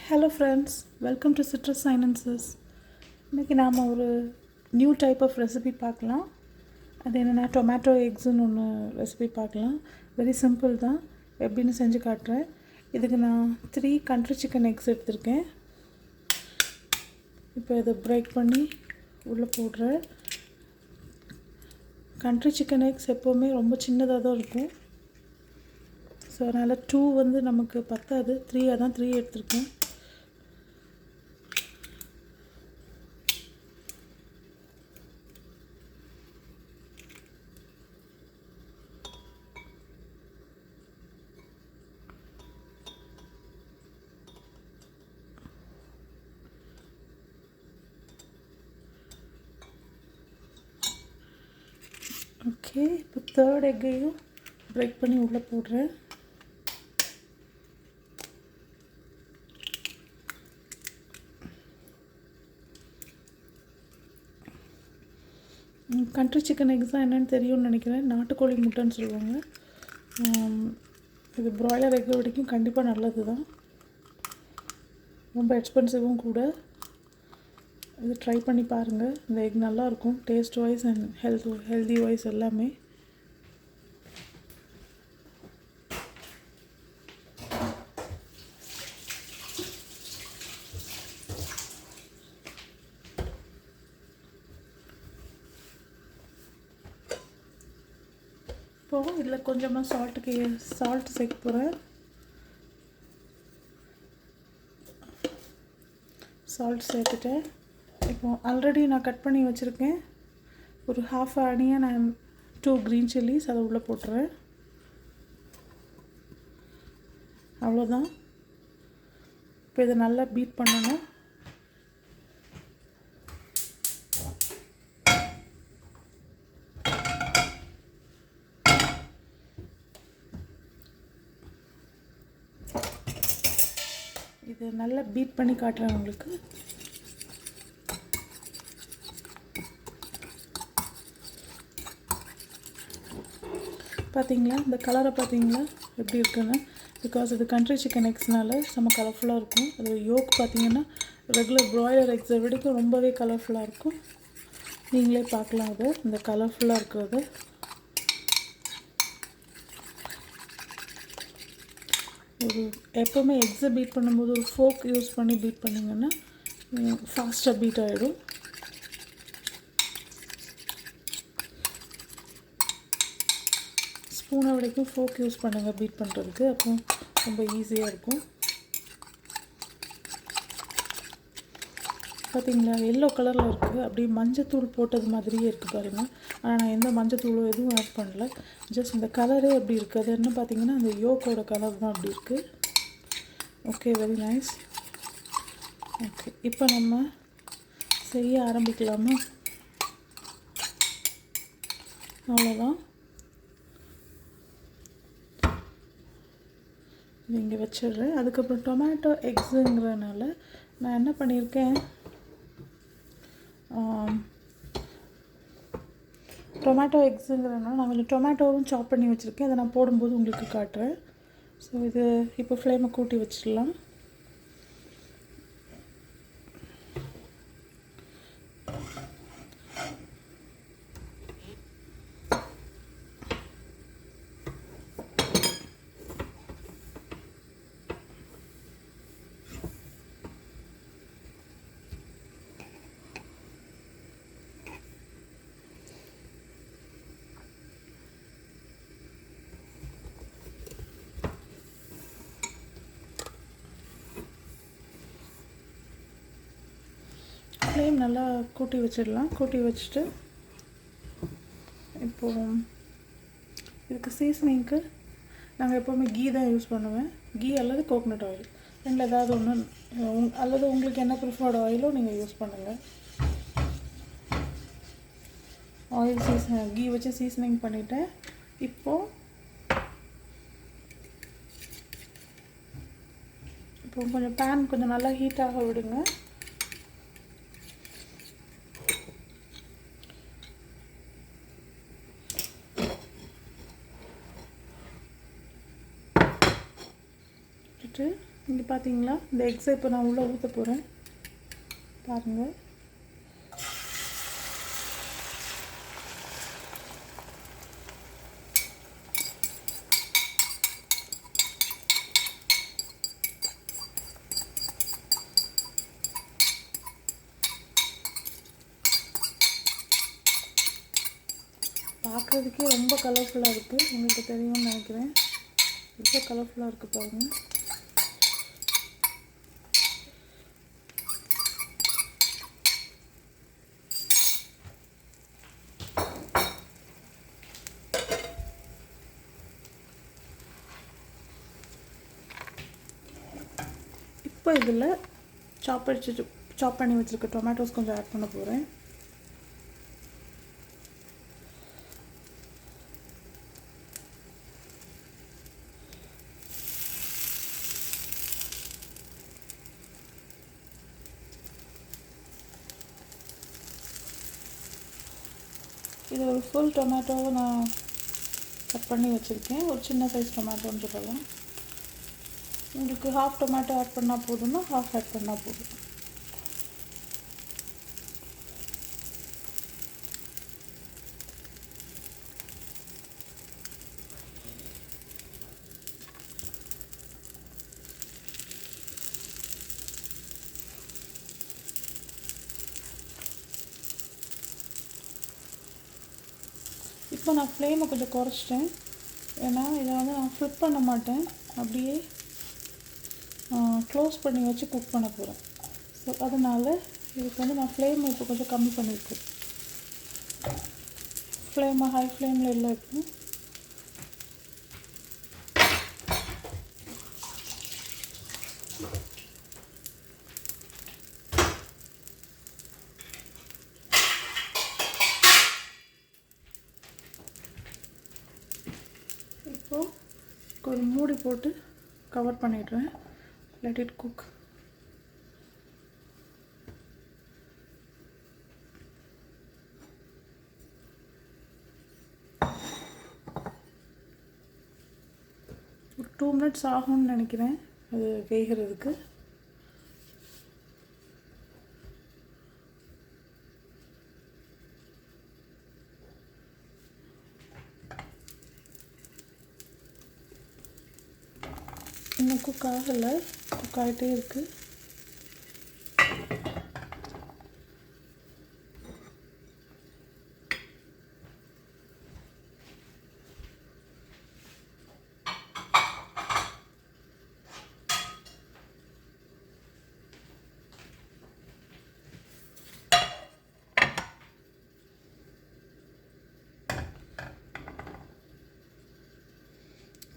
Hello friends, welcome to citrus sinensis. இன்றைக்கி நாம் ஒரு நியூ டைப் ஆஃப் ரெசிபி பார்க்கலாம். அது என்னென்னா டொமேட்டோ எக்ஸுன்னு ஒன்று ரெசிபி பார்க்கலாம். வெரி சிம்பிள் தான், எப்படின்னு செஞ்சு காட்டுறேன். இதுக்கு நான் 3 கண்ட்ரி சிக்கன் எக்ஸ் எடுத்திருக்கேன். இப்போ இதை பிரேக் பண்ணி உள்ளே போடுறேன். கண்ட்ரி சிக்கன் எக்ஸ் எப்போவுமே ரொம்ப சின்னதாக தான் இருக்கும். ஸோ அதனால் 2 வந்து நமக்கு பத்தாது, 3 எடுத்திருக்கேன். ஓகே, இப்போ 3rd எக்கையும் பிரேக் பண்ணி உள்ளே போடுறேன். கண்ட்ரி சிக்கன் எக்ஸ் தான் என்னென்னு தெரியும்னு நினைக்கிறேன். நாட்டுக்கோழி முட்டைன்னு சொல்லுவாங்க. இது ப்ராய்லர் எக் வரைக்கும் கண்டிப்பாக நல்லது தான், ரொம்ப எக்ஸ்பென்சிவும் கூட. இது ட்ரை பண்ணி பாருங்கள். இந்த எக் நல்லாயிருக்கும், taste wise and healthy wise எல்லாமே. இப்போது இதில் கொஞ்சமாக சால்ட் சேர்க்க போகிறேன். சால்ட் சேர்த்துட்டேன். இப்போ ஆல்ரெடி நான் கட் பண்ணி வச்சுருக்கேன் ஒரு half onion and 2 green chillies, அதை உள்ளே போட்டுறேன். அவ்வளோதான். இப்போ இதை நல்லா பீட் பண்ணணும். இதை நல்லா பீட் பண்ணி காட்டுறேன் உங்களுக்கு. பார்த்தீங்களா, இந்த கலரை பார்த்தீங்களா எப்படி இருக்குன்னு? பிகாஸ் இது கண்ட்ரி சிக்கன் எக்ஸ்னால செம்ம கலர்ஃபுல்லாக இருக்கும். அது யோக் பார்த்தீங்கன்னா ரெகுலர் ப்ராய்லர் எக்ஸை விடக்கும் ரொம்பவே கலர்ஃபுல்லாக இருக்கும். நீங்களே பார்க்கலாம், அது இந்த கலர்ஃபுல்லாக இருக்கிறது. ஒரு எப்போவுமே எக்ஸை பீட் பண்ணும்போது ஒரு ஃபோக் யூஸ் பண்ணி பீட் பண்ணிங்கன்னா ஃபாஸ்ட்டாக பீட் ஆகிடும். ஸ்பூனை வரைக்கும் ஃபோக் யூஸ் பண்ணுங்கள் பீட் பண்ணுறதுக்கு, அப்போ ரொம்ப ஈஸியாக இருக்கும். பார்த்தீங்களா, எல்லோ கலரில் இருக்குது, அப்படியே மஞ்சத்தூள் போட்டது மாதிரியே இருக்குது பாருங்கள். ஆனால் நான் எந்த மஞ்சத்தூளும் எதுவும் ஆட் பண்ணல. ஜஸ்ட் இந்த கலரே அப்படி இருக்குது. அது என்ன பார்த்தீங்கன்னா அந்த யோக்கோட கலர் தான் அப்படி இருக்குது. Okay, very nice. ஓகே, இப்போ நம்ம செய்ய ஆரம்பிக்கலாமா? அவ்வளோதான். இங்கே வச்சிடுறேன். அதுக்கப்புறம் டொமேட்டோ எக்ஸுங்கிறதுனால நான் என்ன பண்ணியிருக்கேன், டொமேட்டோ எக்ஸுங்கிறதுனால நான் கொஞ்சம் டொமேட்டோவும் சாப் பண்ணி வச்சுருக்கேன். அதை நான் போடும்போது உங்களுக்கு காட்டுறேன். ஸோ இது இப்போ ஃப்ளேமை கூட்டி வச்சிடலாம். ஃப்ளேம் நல்லா கூட்டி வச்சிடலாம். கூட்டி வச்சுட்டு இப்போது இதுக்கு சீசனிங்க்கு நாங்கள் எப்போவுமே கீ தான் யூஸ் பண்ணுவேன். கீ அல்லது கோகனட் ஆயில், ரெண்டில் ஏதாவது ஒன்று, அல்லது உங்களுக்கு என்ன ப்ரிஃபர்டு ஆயிலோ நீங்கள் யூஸ் பண்ணுங்கள். ஆயில் கீ வச்சு சீசனிங் பண்ணிவிட்டேன். இப்போது கொஞ்சம் பேன் கொஞ்சம் நல்லா ஹீட்டாக விடுங்க. இங்கே பார்த்தீங்களா? இந்த எக்ஸை இப்போ நான் உள்ளே ஊற்ற போகிறேன். பாருங்கள். பார்க்குறதுக்கே ரொம்ப கலர்ஃபுல்லாக இருக்குது. உங்களுக்கு தெரியும்னு நினைக்கிறேன். ரொம்ப கலர்ஃபுல்லாக இருக்குது பாருங்கள். இப்போ இதில் சாப் பண்ணி வச்சுருக்க டொமேட்டோஸ் கொஞ்சம் ஆட் பண்ண போகிறேன். இது ஒரு ஃபுல் டொமேட்டோவை நான் கட் பண்ணி வச்சுருக்கேன். ஒரு சின்ன சைஸ் டொமேட்டோன்னு சொல்லலாம். உங்களுக்கு ஹாஃப் டொமேட்டோ ஆட் பண்ணால் போதும்னா ஹாஃப் ஆட் பண்ணால் போதும். இப்போ நான் ஃப்ளேமை கொஞ்சம் குறைச்சிட்டேன். ஏன்னா இதை வந்து நான் ஃப்ளிப் பண்ண மாட்டேன், அப்படியே க்ளோஸ் பண்ணி வச்சு குக் பண்ண போகிறேன். ஸோ அதனால் இதுக்கு வந்து நான் ஃப்ளேமை இப்போ கொஞ்சம் கம்மி பண்ணியிருக்கேன். ஃப்ளேமை ஹை ஃப்ளேமில் இல்லை. இப்போது ஒரு மூடி போட்டு கவர் பண்ணிடுறேன். Let it cook. ஒரு 2 minutes ஆகும்னு நினைக்கிறேன் அது வேகிறதுக்கு. இன்னும் குக் ஆகலை, குக் ஆகிட்டே இருக்குது.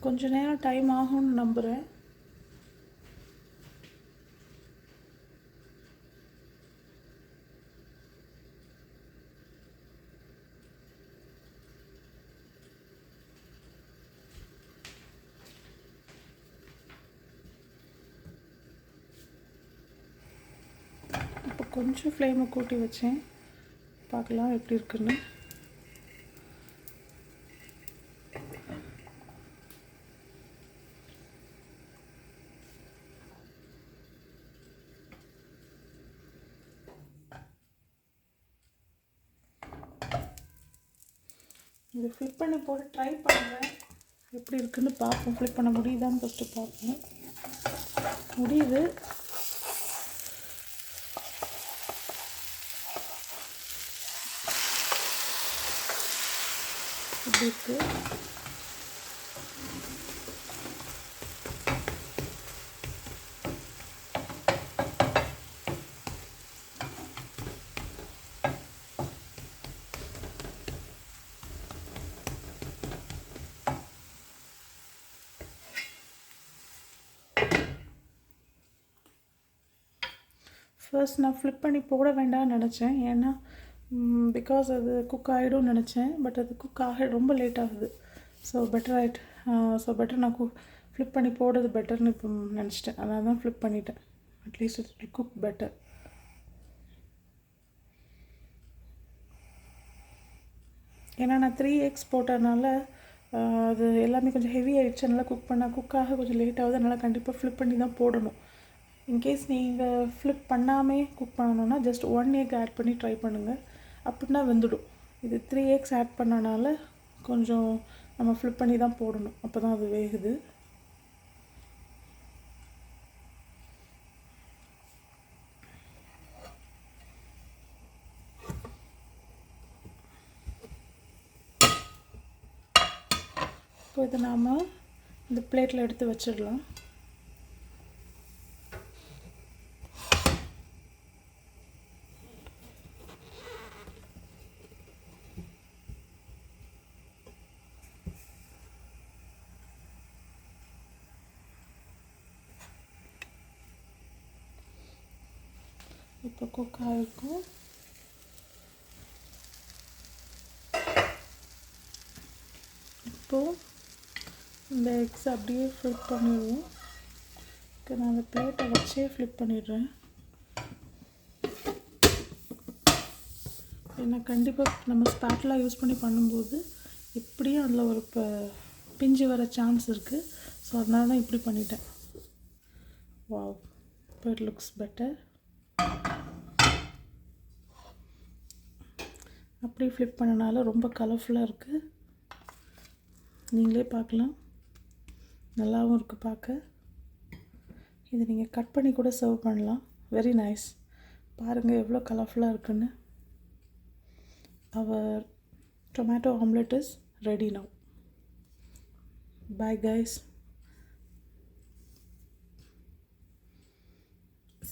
கொஞ்ச நேரம் டைம் ஆகும்னு நம்புகிறேன். இப்போ கொஞ்சம் ஃப்ளேமை கூட்டி வச்சேன், பார்க்கலாம் எப்படி இருக்குன்னு. இதை ஃப்ளிப் பண்ணி போட்டு ட்ரை பண்ணுறேன், எப்படி இருக்குன்னு பார்ப்போம். ஃப்ளிப் பண்ண முடியுதான்னு ஃபஸ்ட்டு பார்ப்போம். முடியுது. இப்படி இருக்குது. ஃபர்ஸ்ட் நான் ஃப்ளிப் பண்ணி போட வேண்டாம்னு நினச்சேன், ஏன்னா பிகாஸ் அது குக் ஆகிடும்னு நினச்சேன். பட் அது குக் ஆக ரொம்ப லேட் ஆகுது. ஸோ பெட்டர் நான் ஃப்ளிப் பண்ணி போடுறது பெட்டர்னு இப்போ நினச்சிட்டேன். அதனால தான் ஃப்ளிப் பண்ணிட்டேன். At least it will cook better. ஏன்னா நான் 3 eggs போட்டதுனால அது எல்லாமே கொஞ்சம் ஹெவி ஆகிடுச்சு. அதனால் குக் ஆக கொஞ்சம் லேட் ஆகுது. அதனால் கண்டிப்பாக ஃப்ளிப் பண்ணி தான் போடணும். இன்கேஸ் நீங்கள் ஃப்ளிப் பண்ணாமே குக் பண்ணணுன்னா ஜஸ்ட் 1 egg ஆட் பண்ணி ட்ரை பண்ணுங்கள். அப்படின்னா வெந்துடும். இது 3 eggs ஆட் பண்ணனால கொஞ்சம் நம்ம ஃப்ளிப் பண்ணி தான் போடணும். அப்போ தான் அது வேகுது. இப்போ இதை நாம் இந்த பிளேட்டில் எடுத்து வச்சிடலாம். இப்போ குக் ஆகிருக்கும். இப்போது இந்த எக்ஸ் அப்படியே ஃப்ளிப் பண்ணிடுவோம். நான் அந்த பிளேட்டை வச்சே ஃப்ளிப் பண்ணிடுறேன். ஏன்னா கண்டிப்பாக நம்ம ஸ்பேட்லாம் யூஸ் பண்ணி பண்ணும்போது எப்படியும் அதில் ஒரு பிஞ்சு வர சான்ஸ் இருக்குது. ஸோ அதனால தான் இப்படி பண்ணிட்டேன். வாவ், இப்போ இட் லுக்ஸ் பெட்டர். அப்படி ஃப்ளிப் பண்ணனால ரொம்ப கலர்ஃபுல்லாக இருக்குது. நீங்களே பார்க்கலாம், நல்லாவும் இருக்குது பார்க்க. இது நீங்கள் கட் பண்ணி கூட சர்வ் பண்ணலாம். Very nice. பாருங்கள் எவ்வளோ கலர்ஃபுல்லாக இருக்குன்னு. Our tomato omelette is ready now. Bye guys.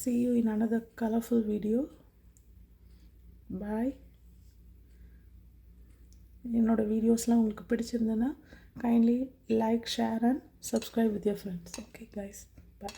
See you in another colorful video. Bye. என்னோட வீடியோஸ்லாம் உங்களுக்கு பிடிச்சிருந்ததுன்னா kindly like, share and subscribe with your friends. Okay guys, bye.